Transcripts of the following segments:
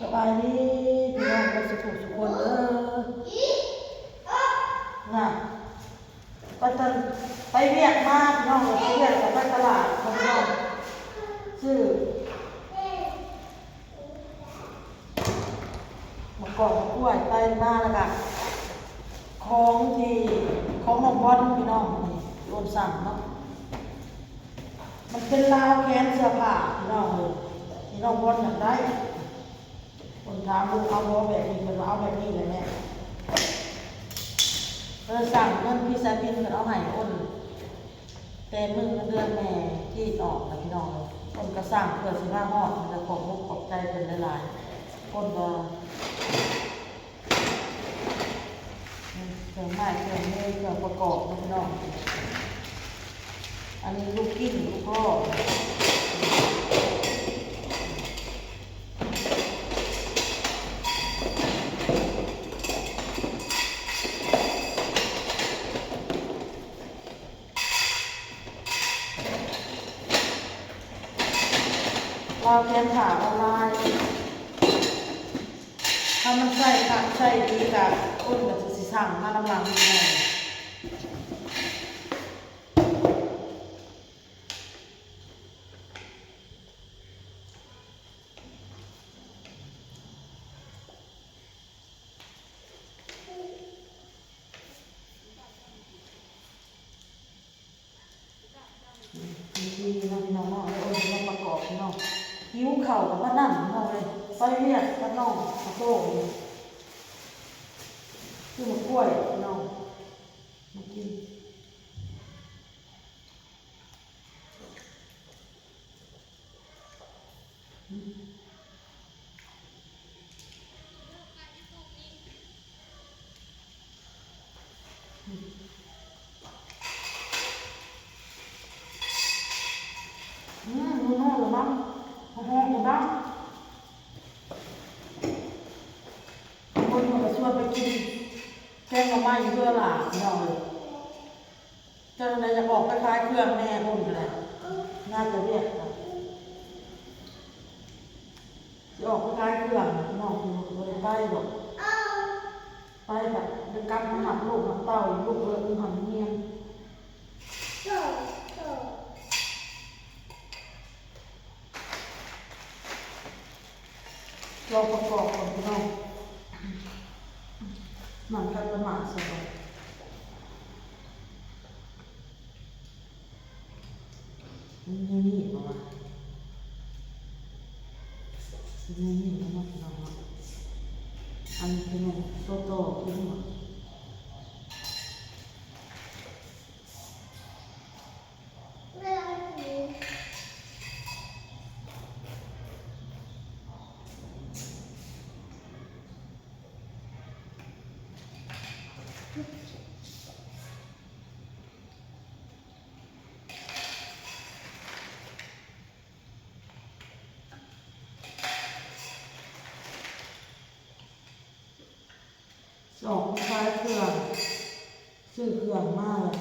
สบายดีพี่น้องเราสุขสุขคนน่ะไปตอนไปเวียดมาพี่น้องไปเวียดกับไปตลาดพี่น้องซื้อมะกอกมะกล้วยไปมาแล้วกันของที่ของน้องบอลพี่น้องนี่รวมสั่งเนาะมันเป็นราวแขนเสื้อผ้าพี่น้องเลยพี่น้องบอลอยากได้คนถามลูกเอาแบบนี้คนเอาแบบนี้เลยเนี่ยสั่งเงินพี่แซมพินเอาให้อ้นแต่มึงเดือนแม่ที่ออกนะพี่น้องเลยคนก็สั่งเพื่อสิบห้าหอดมันจะขอบมุกขอบใจเป็นหลายๆคนก็เครื่องไม้เครื่องมือเครื่องประกอบนะพี่น้องอันนี้ลูกกิ้งลูกพ่อเราเรียนข่าวออนไลน์ถ้ามันใส่ค่ะใส่ดีกับอ้นกับสิสั่งมาลำลังยังไงดีๆนะพี่น้องเนาะอ้นมาประกอบพี่น้องหิ้วเข่ากับมานั่งพี่น้องเลยไปเรียกมาน้องมาโต้คือมะกล้วยพี่น้องมากินมันห้องหรือมั้งห้องหรือมั้งคนมาชวนไปกินแกงหน่อไม้เพื่อหลานเราเลยเจ้าไหนจะบอกคล้ายๆเครื่องแม่คนอะไรน่าจะเรียกจะออกคล้ายๆเครื่องน้องคือไม่ได้ไปหรอกไปแบบเป็นการหักลูกหักเต้าลูกเลยหักเงียบเราประกอบก่อนพี่น้องหนังกันประมาทสบายนี่ประมาณนี่ประมาณเราอันนี้เป็นโตโต้ขึ้นมาออกคล้ายเครื่องซื้อเครื่องมากเลย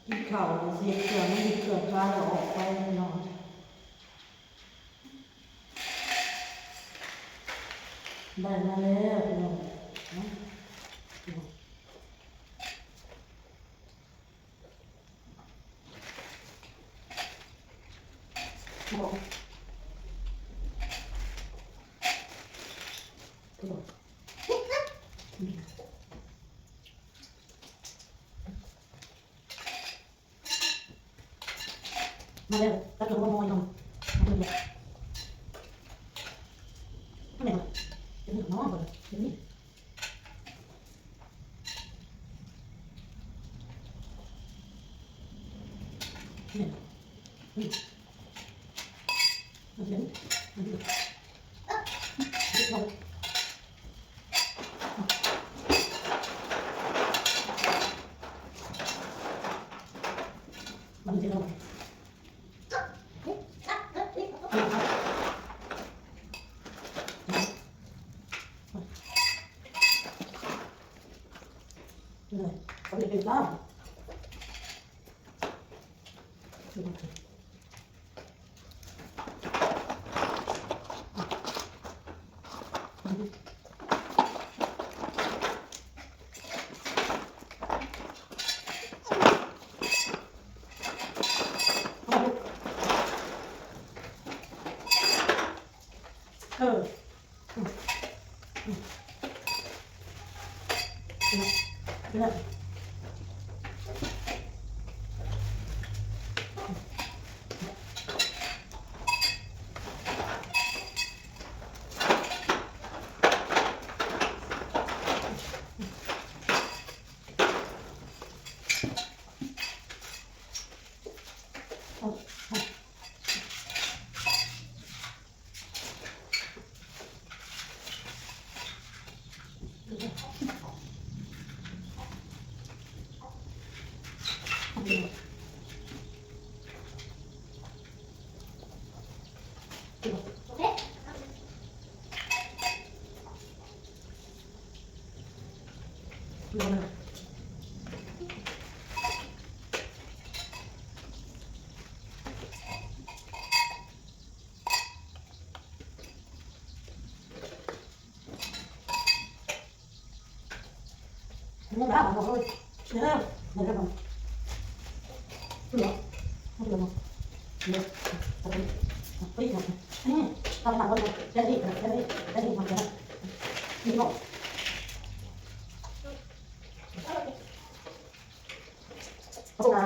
กินข้าวเสียเครื่องไม่มีเครื่องคล้ายเราออกไปนอนได้มาแล้วนอนบอกมาแล้วตะเกียบมองนอนมาเลยมาเลยจะมีน้องก่อนจะมีเนี่ยนี่มาเห็นมาดูมันจะลงเลยเขาจะเป็นบ้า เนี่ยไม่ได้ผมเลยเนี่ยไม่ได้ผมเนี่ยไม่ได้ผมเนี่ยไปอีกหน่อยนี่ทำหนังก็ได้ได้ดีได้ดีได้ดีทำได้ดีหมดเอาละ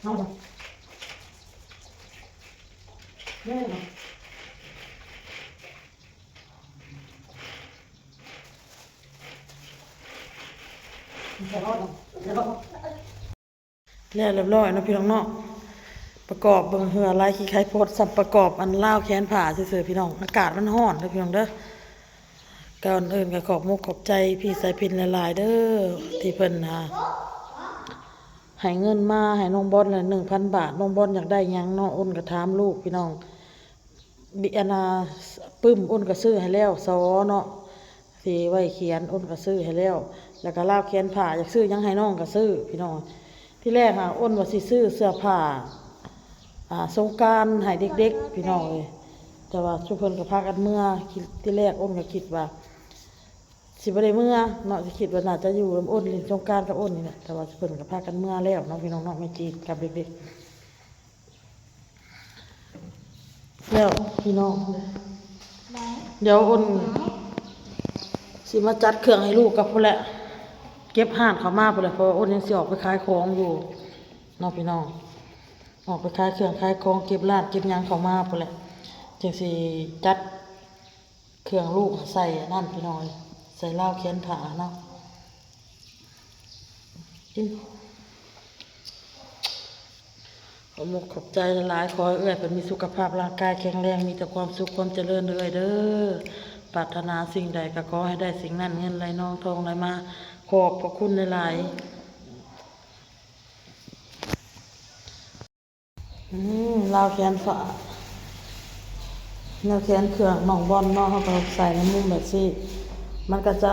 น้องเนี่ยแล้วเรียบร้อยนะพี่น้องเนาะประกอบเบิ่งเหือลายขี้ไข่โพดสับประกอบอันลาวแขนผ้าซื่อๆพี่น้องอากาศมันร้อนเด้อพี่น้องเด้อก่อนอื่นก็ขอบมุกขอบใจพี่สายพินหลายๆเด้อที่เพิ่นให้เงินมาให้น้องบอลละ 1,000 บาทน้องบอลอยากได้หยังเนาะอ้นก็ถามลูกพี่น้องบิอานาปึ้มอ้นก็ซื้อให้แล้วซอเนาะสิไว้เขียนอ้นก็ซื้อให้แล้วแล้วก็ลาวแขนผ้าอยากซื้อหยังให้น้องก็ซื้อพี่น้องที่แรกอ้นว่าสิซื้อเสื้อผ้าสงกรานต์ให้เด็กๆพี่น้องเอ้ยแต่ว่าทุกเพิ่นก็พากันเมื่อที่แรกอ้นก็คิดว่าสิบ่ได้เมื่อเนาะสิคิดว่าน่าจะอยู่กับอ้นเล่นสงกรานต์กับอ้นนี่แหละแต่ว่าเพิ่นก็พากันเมื่อแล้วเนาะพี่น้องเนาะแม่จีนกับเด็กๆแล้วพี่น้องเดี๋ยวอ้นสิมาจัดเครื่องให้ลูกกับพุ่นแหละเก็บห่านเขามาพุ่นแหละเพราะอ้นยังสิออกไปขายของอยู่เนาะพี่น้องออกไปขายเครื่องขายของเก็บร้านเก็บหยังเขามาพุ่นแหละจังสิจัดเครื่องลูกใส่นั่นพี่น้องใส่ลาวแขนผ้าเนาะขอมุกขอบใจหลายๆขอให้เอื้อยเพิ่นมีสุขภาพร่างกายแข็งแรงมีแต่ความสุขความเจริญเด้อปรารถนาสิ่งใดก็ขอให้ได้สิ่งนั้นเงินไหลนองทองไหลมาขอบพระคุณหลายๆลาวแขนฝาลาวแขนเครื่องน้องบอลเนาะเฮาก็ใส่ในมุมแบบนี้มันก็จะ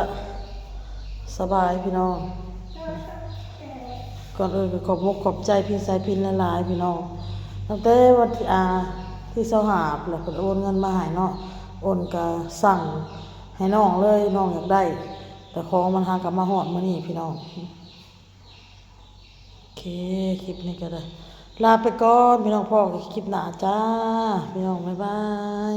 สบายพี่น้องก่อนอื่นก็ขอบมุกขอบใจพี่สายพินหลายๆพี่น้องตั้งแต่วันที่25แล้วเพิ่นโอนเงินมาให้เนาะโอนก็สั่งให้น้องเลยน้องอยากได้แต่ของมันหากลับมาฮอดมื้อนี้พี่น้องโอเคคลิปนี้ก็ได้ลาไปก่อนพี่น้องพ่อกับคลิปหน้าจ้าพี่น้องบ๊ายบาย